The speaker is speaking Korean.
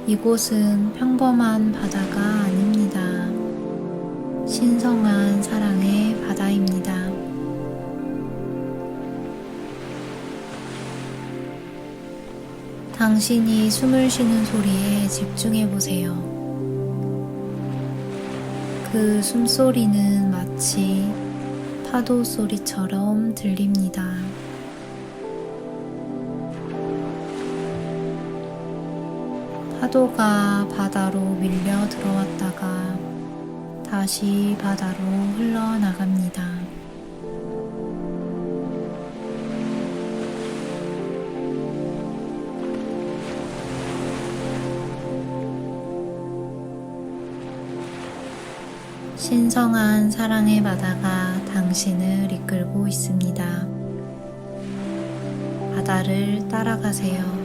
이곳은 평범한 바다가 아닙니다. 신성한 사랑의 바다입니다. 당신이 숨을 쉬는 소리에 집중해 보세요. 그 숨소리는 마치 파도 소리처럼 들립니다. 파도가 바다로 밀려 들어왔다가 다시 바다로 흘러나갑니다. 신성한 사랑의 바다가 당신을 이끌고 있습니다. 바다를 따라가세요.